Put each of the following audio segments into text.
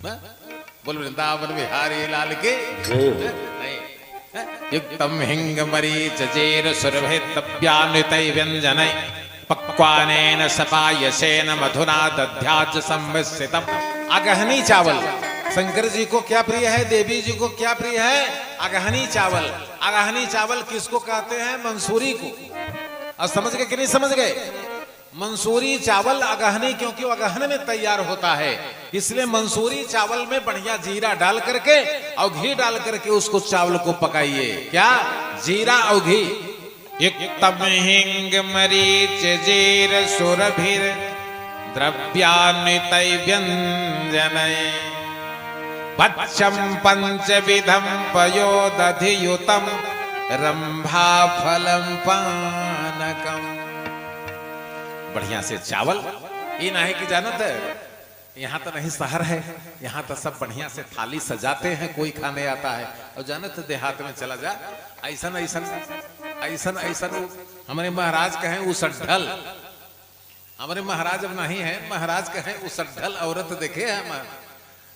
बोल वृंदावन बिहारी लाल के नहीं। युक्तम हिंग मरीच जेर सुरभितव्यान्वितै व्यंजनै पक्वानेन सपायसेन मधुना दध्याज संमिश्रितम्। अगहनी चावल शंकर जी को क्या प्रिय है, देवी जी को क्या प्रिय है? अगहनी चावल। अगहनी चावल किसको कहते हैं? मंसूरी को। और समझ गए कि नहीं समझ गए? मंसूरी चावल अगहनी, क्योंकि अगहन में तैयार होता है, इसलिए मंसूरी चावल में बढ़िया जीरा डाल करके और घी डाल करके उसको चावल को पकाइए। क्या? जीरा और घी। युक्तम हिंग मरीच जीर सुरभिर द्रव्यान्वितै व्यंजनै भक्षं पंचविधं पयोदधियुतं रंभाफलं पानकम्। बढ़िया से चावल। ये ना है कि जानत है यहाँ तो नहीं शहर है, यहाँ तो सब बढ़िया से थाली सजाते हैं, कोई खाने आता है। और जानत देहात में चला जा, ऐसन ऐसन ऐसन ऐसन हमारे महाराज कहें उसड्ढल। हमारे महाराज अब नहीं है, महाराज कहें उसड्ढल औरत देखे हैं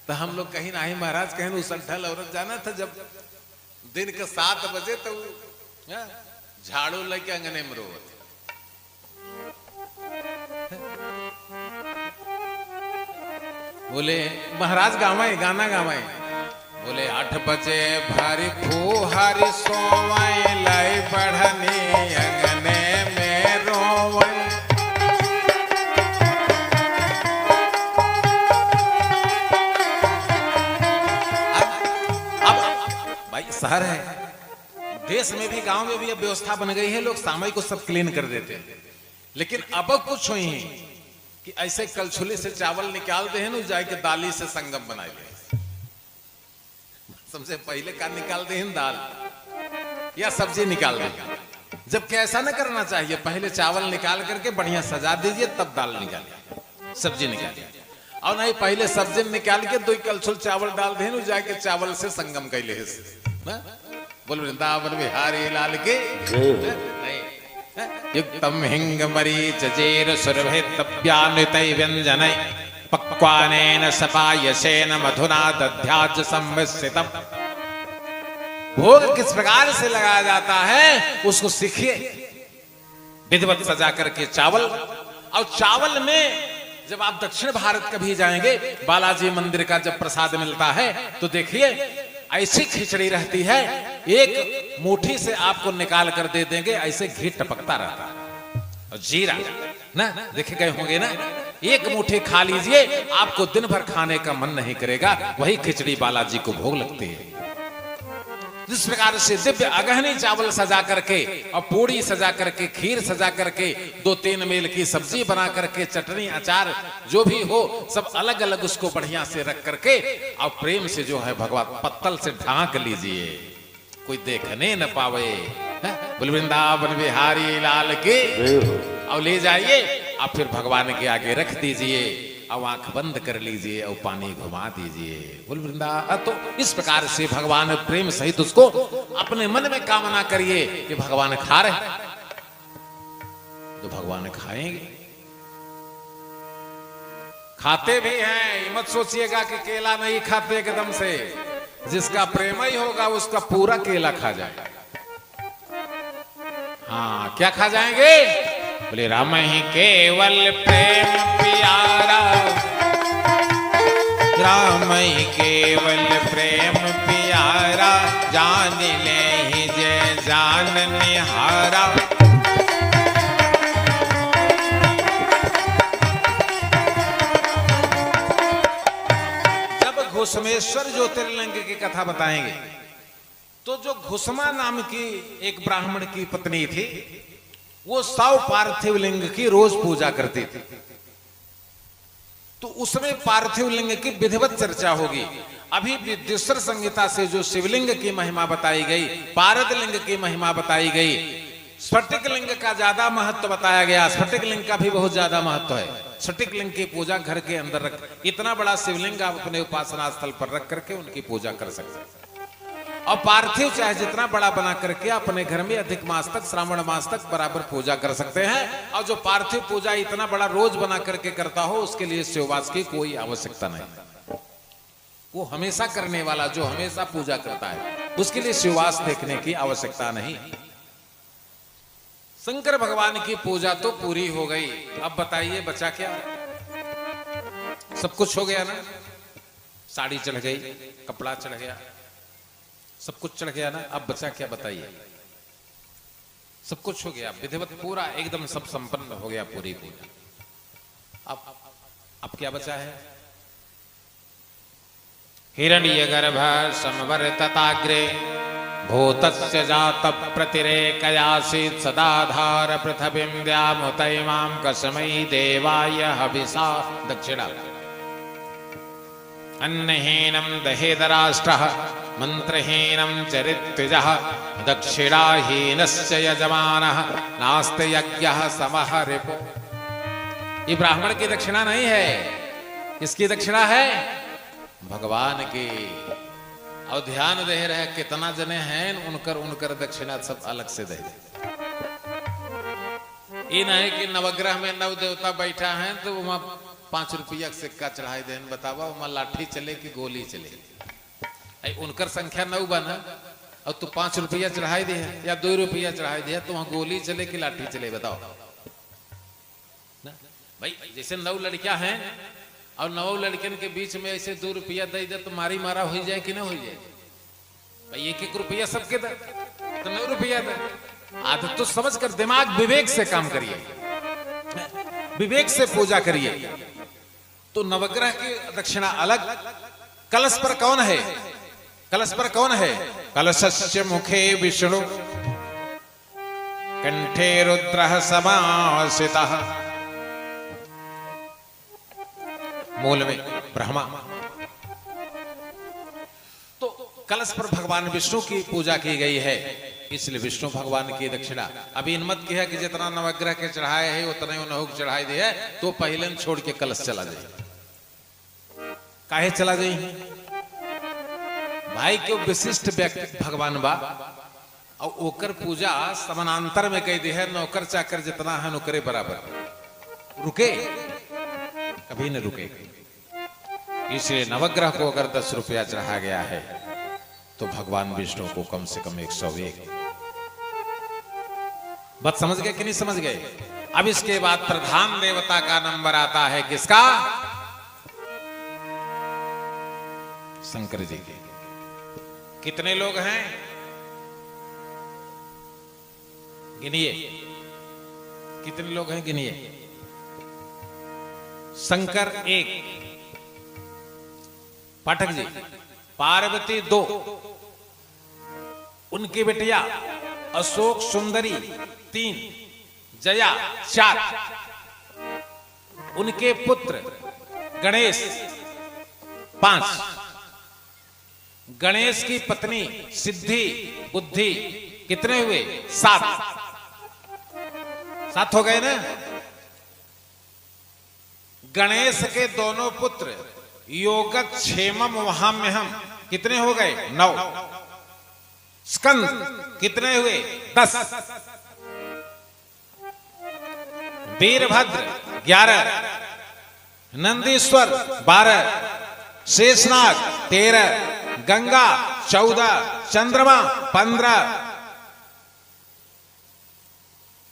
तो हम लोग कहीं नहीं, महाराज कहें उसड्ढल औरत। जाना था जब दिन के 7 बजे तो झाड़ू लेके अंगने में रोवत। बोले महाराज गावे गाना गावे, बोले 8 बजे भारी फूहारी सोवाई लाई बढ़नी अंगने में रोवाई। अब भाई शहर है, देश में भी गांव में भी अब व्यवस्था बन गई है, लोग सामयिक को सब क्लीन कर देते हैं। लेकिन अब कुछ हुई है कि ऐसे कलछुले से चावल निकालते हैं ना, जाके दाली से संगम बनाए ले। सबसे पहले का निकालते हैं दाल या सब्जी निकाल देंगे, जबकि ऐसा न करना चाहिए। पहले चावल निकाल करके बढ़िया सजा दीजिए, तब दाल निकालिए, सब्जी निकालिए। और नहीं पहले सब्जी निकाल के 2 कलछुल चावल डाल दें, जाके चावल से संगम कैले। बोल वृंदावन बिहारी लाल के नहीं। युक्तम हिंग मरीच जेर सुरभितव्यान्वितै व्यंजनै पक्वानेन सपायसेन मधुना दध्याज संमिश्रितम्। भोग किस प्रकार से लगाया जाता है उसको सीखिए। विधिवत सजा करके चावल। और चावल में जब आप दक्षिण भारत कभी जाएंगे, बालाजी मंदिर का जब प्रसाद मिलता है तो देखिए ऐसी खिचड़ी रहती है, एक मुट्ठी से आपको निकाल कर दे देंगे, ऐसे घी टपकता रहता है। और जीरा ना देखे गए होंगे ना, एक मुट्ठी खा लीजिए, आपको दिन भर खाने का मन नहीं करेगा। वही खिचड़ी बालाजी को भोग लगती है। जिस प्रकार से दिव्य अगहनी चावल सजा करके और पूड़ी सजा करके, खीर सजा करके, 2-3 मेल की सब्जी बना करके, चटनी अचार जो भी हो सब अलग अलग उसको बढ़िया से रख करके और प्रेम से जो है भगवान पत्तल से ढांक लीजिए, कोई देखने न पावे। बोल वृंदावन बिहारी लाल के। और ले जाइए और फिर भगवान के आगे रख दीजिए और आंख बंद कर लीजिए और पानी घुमा दीजिए। बोल वृंदावन। तो इस प्रकार से भगवान प्रेम सहित उसको अपने मन में कामना करिए कि भगवान खा रहे, तो भगवान खाएंगे। खाते भी हैं, मत सोचिएगा कि केला नहीं खाते एकदम से। जिसका प्रेम ही होगा उसका पूरा केला खा जाएगा। हाँ, क्या खा जाएंगे? बोले राम ही केवल प्रेम प्यारा, राम ही केवल प्रेम प्यारा, जान ले ही जय जान निहारा। जब घुसमेश्वर ज्योतिर्लिंग की कथा बताएंगे तो जो घुसमा नाम की एक ब्राह्मण की पत्नी थी, वो 100 पार्थिव लिंग की रोज पूजा करती थी। तो उसमें पार्थिव लिंग की विधिवत चर्चा होगी। अभी विद्युश्वर संहिता से जो शिवलिंग की महिमा बताई गई, पारद लिंग की महिमा बताई गई, स्फटिक लिंग का ज्यादा महत्व बताया गया। स्फटिक लिंग का भी बहुत ज्यादा महत्व है। स्फटिक लिंग की पूजा घर के अंदर रख, इतना बड़ा शिवलिंग आप अपने उपासना स्थल पर रख करके उनकी पूजा कर सकते हैं। और पार्थिव चाहे जितना बड़ा बना करके अपने घर में अधिक मास तक, श्रावण मास तक बराबर पूजा कर सकते हैं। और जो पार्थिव पूजा इतना बड़ा रोज बना करके करता हो, उसके लिए शिववास की कोई आवश्यकता नहीं। वो हमेशा करने वाला जो हमेशा पूजा करता है, उसके लिए शिववास देखने की आवश्यकता नहीं। शंकर भगवान की पूजा तो पूरी हो गई, अब बताइए बचा क्या? सब कुछ हो गया ना, साड़ी चढ़ गई, कपड़ा चढ़ गया, सब कुछ चढ़ गया ना, अब बचा क्या बताइए? सब कुछ हो गया, विधिवत पूरा एकदम सब संपन्न हो गया, पूरी पूजा। अब क्या बचा है? हिरण्यगर्भ समवर्तताग्रे भूतस्य जात प्रतिरेकयासीत् सदाधार पृथ्वीं व्यामुतैमां कस्मै देवाय हविषा। दक्षिणा अन्नहीनं दहेदराष्ट्रः मंत्रहीनं चरित्विजः दक्षिणाहीनस्य यजमानः नास्ति यज्ञः समः रिपो। ये ब्राह्मण की दक्षिणा नहीं है, किसकी दक्षिणा है? भगवान की। और ध्यान दे रहे कितना जने हैं, उनकर दक्षिणा सब अलग से दे। ये नहीं कि नवग्रह में नव देवता बैठा है तो वहां 5 रुपया सिक्का चढ़ाई देन, बतावा वहां लाठी चले कि गोली चले? उनकर संख्या 9 बना और तू 5 रुपया चढ़ाई दे या 2 रुपया चढ़ाई दिया तो वहां गोली चले कि लाठी चले? बताओ ना भाई। जैसे 9 लड़कियां हैं और 9 लड़कियों के बीच में ऐसे 2 रुपया दे दे तो मारी मारा हो जाए कि ना हो जाए? भाई 1-1 रुपया सबके दे तो 9 रुपया दे। आदत तो समझ कर, दिमाग विवेक से काम करिए, विवेक से पूजा करिए। तो नवग्रह की दक्षिणा अलग। कलश पर कौन है? कलश पर कौन है? कलशस्य मुखे विष्णु कंठे रुद्रः समासितः। मूल में ब्रह्मा। तो कलश पर भगवान विष्णु की पूजा की गई है, इसलिए विष्णु भगवान की दक्षिणा। अभी इन मत की है कि जितना नवग्रह के चढ़ाए है उतने उन्होंने चढ़ाई दिए तो पहले छोड़ के कलश चला जाए। काहे चला जाए भाई? क्यों विशिष्ट व्यक्ति भगवान बा और ओकर पूजा समानांतर में कह दी है। नौकर चाकर जितना है नौकरे बराबर, रुके कभी न रुके। इसलिए नवग्रह को अगर 10 रुपया चढ़ा गया है तो भगवान विष्णु को कम से कम 101। बात समझ गए कि नहीं समझ गए? अब इसके बाद प्रधान देवता का नंबर आता है, किसका? शंकर जी के। कितने लोग हैं गिनिए, कितने लोग हैं गिनिए। शंकर 1, पाठक जी, पार्वती 2, उनकी बेटिया अशोक सुंदरी 3, जया 4, उनके पुत्र गणेश 5, गणेश की पत्नी सिद्धि बुद्धि कितने हुए? 7। 7 हो गए ना। गणेश के दोनों पुत्र योगत क्षेमम वहाम्यहम कितने हो गए? 9। स्कंद कितने हुए? 10। वीरभद्र 11, नंदीश्वर 12, शेषनाग 13, गंगा 14, चंद्रमा 15,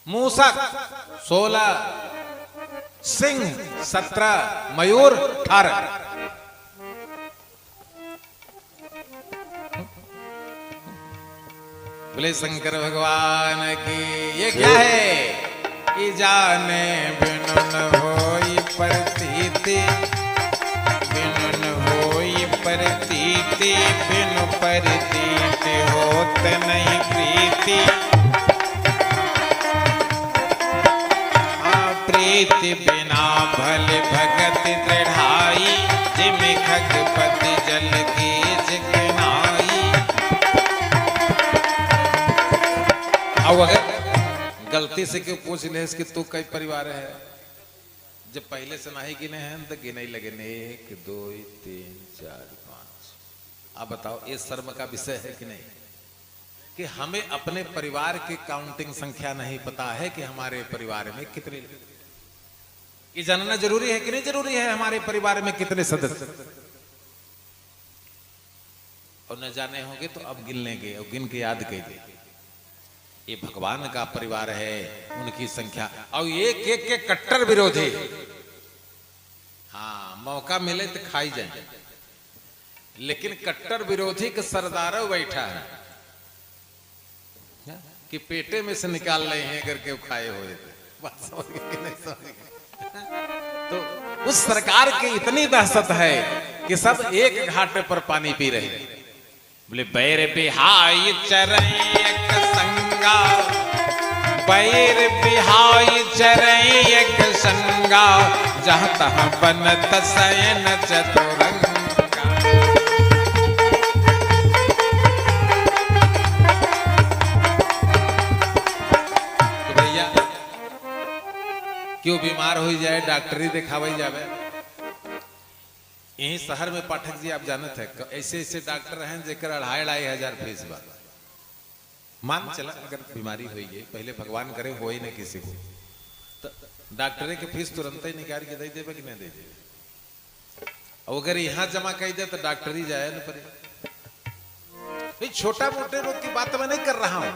मूषक 16, सिंह 17, मयूर 18। बोले शंकर भगवान की। ये क्या है? कि जाने बिनु न होई प्रतीति, बिनु न होई प्रतीति, बिनु प्रतीति होत नहीं प्रीति। प्रीति बिना भल भगत दृढ़ाई, जिमि खगपति जल गेज गिनाई। अब अगर गलती से क्यों पूछ ले कि तू कई परिवार है, जब पहले से नहीं गिने हैं तो गिने लगे 1 2 3 4 5। अब बताओ ये शर्म का विषय है कि नहीं कि हमें अपने परिवार की काउंटिंग संख्या नहीं पता है कि हमारे परिवार में कितने। ये जानना जरूरी है कि नहीं जरूरी है हमारे परिवार में कितने सदस्य? और न जाने होंगे तो अब गिन लेंगे और गिन के याद कीजिए। ये भगवान का परिवार है, उनकी संख्या और एक एक के कट्टर विरोधी। हाँ, मौका मिले तो खाई जाए, लेकिन कट्टर विरोधी का सरदार बैठा है कि पेटे में से निकाल रहे हैं करके खाए हुए थे। बात समझ गए कि नहीं समझ गए? तो उस सरकार की इतनी दहशत है कि सब एक घाटे पर पानी पी रहे हैं। बोले बैर बिहाई चरैयक संगा, बैर बिहाई चरैयक संगा, जहां तहां बनत सयन चतुरंगा। तो भैया क्यों बीमार हो जाए डॉक्टरी दिखावे जावे। यही शहर में पाठक जी आप जानते हैं ऐसे ऐसे डॉक्टर हैं जेकर 2,500 फीस बा। मान चला अगर बीमारी हुई है, पहले भगवान करे हो ही नहीं किसी को, तो डॉक्टरे के फीस तुरंत ही निकाल के दे देवे कि नहीं दे देवे। अगर यहाँ जमा कर दे तो डॉक्टरी जाए न पड़े। छोटा मोटे रोग की बात मैं नहीं कर रहा हूं,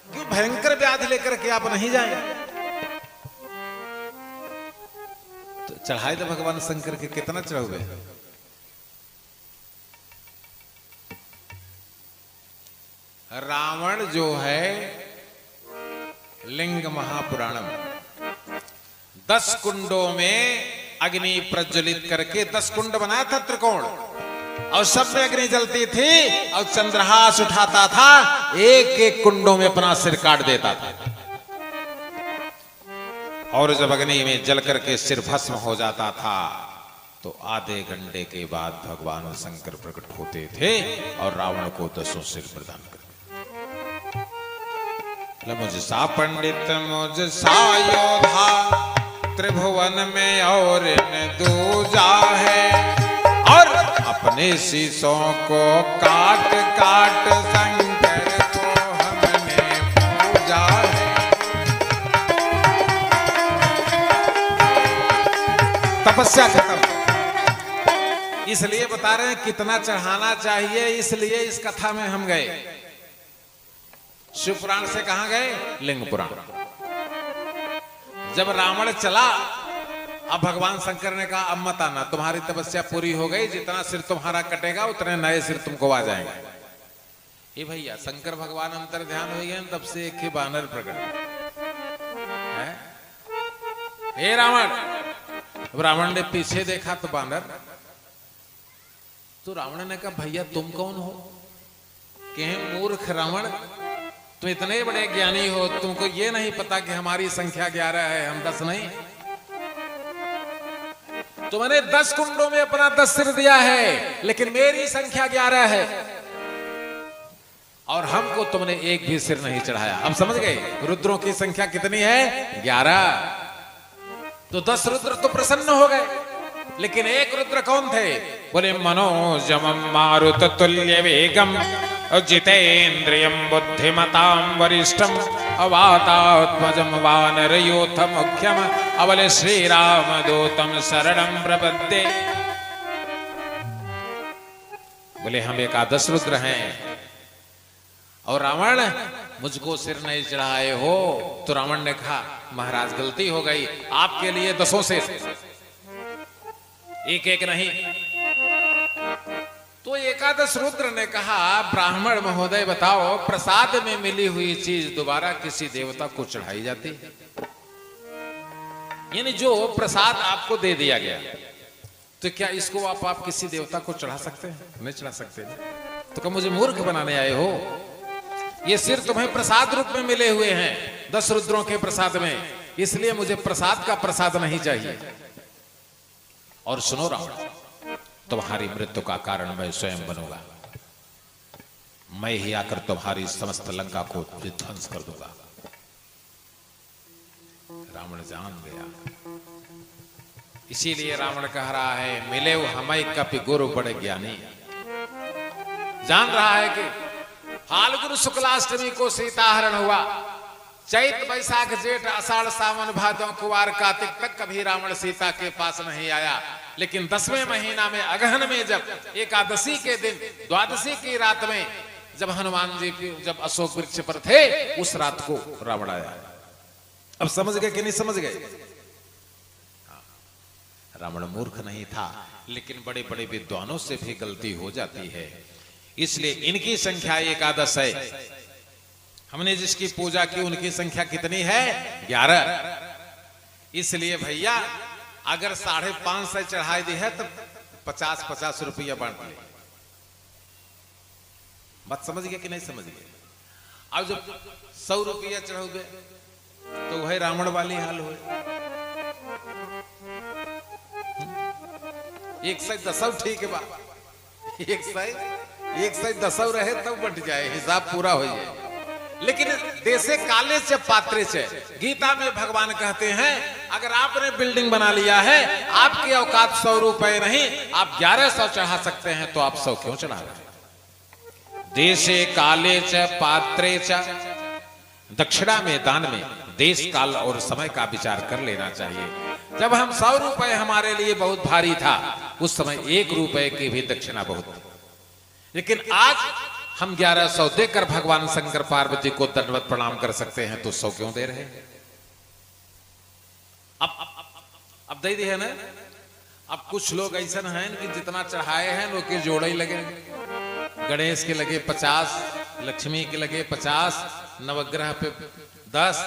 क्यों भयंकर व्याधि लेकर के आप नहीं जाए तो चढ़ाए तो भगवान शंकर के कितना चढ़ोगे। रावण जो है लिंग महापुराणम 10 कुंडों में अग्नि प्रज्वलित करके 10 कुंड बनाया था त्रिकोण, और सब में अग्नि जलती थी और चंद्रहास उठाता था, एक एक कुंडों में अपना सिर काट देता था। और जब अग्नि में जल करके सिर भस्म हो जाता था तो आधे घंटे के बाद भगवान शंकर प्रकट होते थे और रावण को 10 सिर प्रदान करते। मुझसा पंडित मुझसा योधा, त्रिभुवन में और न दूजा है, और अपने शीशों को काट काट शंकर को हमने पूजा है। तपस्या खत्म। इसलिए बता रहे हैं कितना चढ़ाना चाहिए, इसलिए इस कथा में हम गए। शिव पुराण से कहां गए? लिंग पुराण। जब रावण चला, अब भगवान शंकर ने कहा अब मत आना, तुम्हारी तपस्या पूरी हो गई, जितना सिर तुम्हारा कटेगा उतने नए सिर तुमको आ जाएंगे। ये भैया शंकर भगवान अंतर ध्यान हो गए, तब से एक ही बानर प्रकट है। हे रावण। रावण ने पीछे देखा तो बानर, तो रावण ने कहा भैया तुम कौन हो? कहे मूर्ख रावण, तुम इतने बड़े ज्ञानी हो, तुमको ये नहीं पता कि हमारी संख्या 11 है, हम 10 नहीं। तुमने 10 कुंडों में अपना 10 सिर दिया है, लेकिन मेरी संख्या 11 है और हमको तुमने एक भी सिर नहीं चढ़ाया। अब समझ गए रुद्रों की संख्या कितनी है? 11। तो 10 रुद्र तो प्रसन्न हो गए, लेकिन एक रुद्र कौन थे? बोले मनोजम मारुत तुल्य वेगम, जितेन्द्रियम बुद्धिमतां वरिष्ठम, अवातात्मजम वानरयूथ मुख्यम, अवले श्री राम दूतम शरणं प्रपद्ये। बोले हम एकादश रुद्र हैं और रावण मुझको सिर नहीं चढ़ाए हो। तो रावण ने कहा महाराज गलती हो गई, आपके लिए 10 सिर, एक एक नहीं। तो एकादश रुद्र ने कहा ब्राह्मण महोदय बताओ, प्रसाद में मिली हुई चीज दोबारा किसी देवता को चढ़ाई जाती है? यानी जो प्रसाद आपको दे दिया गया, तो क्या इसको आप किसी देवता को चढ़ा सकते हैं? नहीं चढ़ा सकते। तो क्या मुझे मूर्ख बनाने आए हो? ये सिर तुम्हें प्रसाद रूप में मिले हुए हैं 10 रुद्रों के प्रसाद में, इसलिए मुझे प्रसाद का प्रसाद नहीं चाहिए। और सुनो रावण, तुम्हारी मृत्यु का कारण मैं स्वयं बनूंगा, मैं ही आकर तुम्हारी समस्त लंका को विध्वंस कर दूंगा। रावण जान गया। इसीलिए रावण कह रहा है मिले हमें कपि गुरु बड़े ज्ञानी। जान रहा है कि फाल्गुन शुक्लाष्टमी को सीताहरण हुआ, चैत बैसाख जेठ आषाढ़ सावन भादों कुवार कार्तिक तक कभी रावण सीता के पास नहीं आया, लेकिन 10वें महीना में अगहन में जब एकादशी के दिन द्वादशी की रात में जब हनुमान जी जब अशोक वृक्ष पर थे, उस रात को रावण आया। अब समझ गए कि नहीं समझ गए? रावण मूर्ख नहीं था, लेकिन बड़े बड़े विद्वानों से भी गलती हो जाती है। इसलिए इनकी संख्या 11 है। हमने जिसकी पूजा की उनकी संख्या कितनी है? 11। इसलिए भैया अगर 550 चढ़ाई दी है तो 50-50 रुपया बांट ले। बात समझ गए कि नहीं समझ गए? अब जब 100 रुपया चढ़ोगे तो वह रावण वाली हाल हो। 110 ठीक है बा, 110 रहे तब बट जाए, हिसाब पूरा हो जाए। लेकिन देशे काले से पात्रे से गीता में भगवान कहते हैं अगर आपने बिल्डिंग बना लिया है, आपकी औकात 100 रुपए नहीं, आप 1100 चढ़ा सकते हैं, तो आप 100 क्यों चढ़ा रहे हैं? देशे काले च पात्रे च, दक्षिणा में दान में देश काल और समय का विचार कर लेना चाहिए। जब हम 100 रुपए हमारे लिए बहुत भारी था, उस समय 1 रुपए की भी दक्षिणा बहुत थी। लेकिन आज हम 1100 देकर भगवान शंकर पार्वती को दंडवत प्रणाम कर सकते हैं, तो 100 क्यों दे रहे हैं? अब दे दी है ना। अब कुछ लोग ऐसा हैं कि जितना चढ़ाए हैं लोग के जोड़े ही लगे। गणेश के लगे 50, लक्ष्मी के लगे 50, नवग्रह पे 10,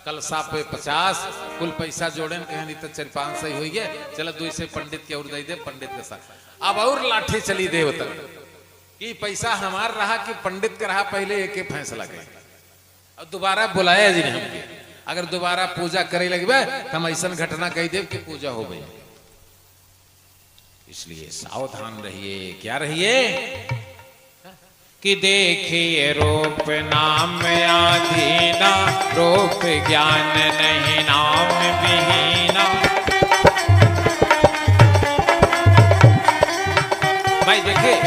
कलसा पे 50, कुल पैसा जोड़े कहें नहीं तो 4-5 ही हुई है। चलो 2 से पंडित के और दे दे, पंडित के साथ अब और लाठी चली देवता कि पैसा हमार रहा कि पंडित का रहा, पहले एक फैसला करें। अब दोबारा बुलाया जी ने हमके, अगर दोबारा पूजा करे लगे तो हम ऐसा घटना कह दे कि पूजा हो गई। इसलिए सावधान रहिए। क्या रहिए कि देखिए रूप नाम आधीना, रूप ज्ञान नहीं नाम विहीना। भाई देखिए,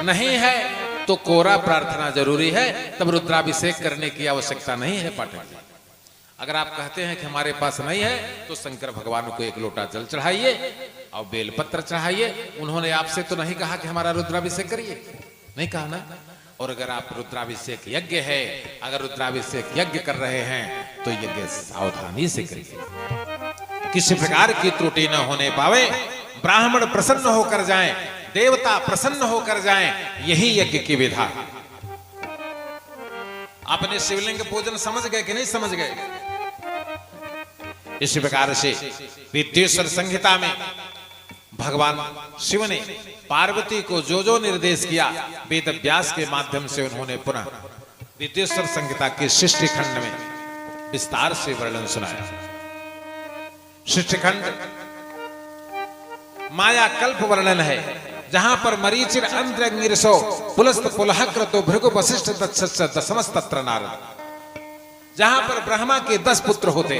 नहीं है तो कोरा प्रार्थना जरूरी है, तब रुद्राभिषेक करने की आवश्यकता नहीं है पाठक जी। अगर आप कहते हैं कि हमारे पास नहीं है तो शंकर भगवान को 1 लोटा जल चढ़ाइए और बेलपत्र चढ़ाइए। उन्होंने आपसे तो नहीं कहा कि हमारा रुद्राभिषेक करिए, नहीं कहा ना। और अगर आप रुद्राभिषेक यज्ञ है, अगर रुद्राभिषेक यज्ञ कर रहे हैं तो यज्ञ सावधानी से करिए, किसी प्रकार की त्रुटि न होने पावे। ब्राह्मण प्रसन्न होकर जाएं, देवता प्रसन्न होकर जाएं, यही यज्ञ की विधा। आपने शिवलिंग पूजन समझ गए कि नहीं समझ गए? इसी प्रकार से विद्येश्वर संहिता में भगवान शिव ने पार्वती को जो जो निर्देश किया, वेद व्यास के माध्यम से उन्होंने पुनः विद्येश्वर संहिता के सृष्टि खंड में विस्तार से वर्णन सुनाया। सृष्टि खंड माया कल्प वर्णन है, जहां पर मरीचिर अंद्रंगिरसो पुलस्त पुलहक्रतो भृगु वशिष्ठ दक्षस्य दशमस्तत्र नारद, जहां पर ब्रह्मा के 10 पुत्र होते,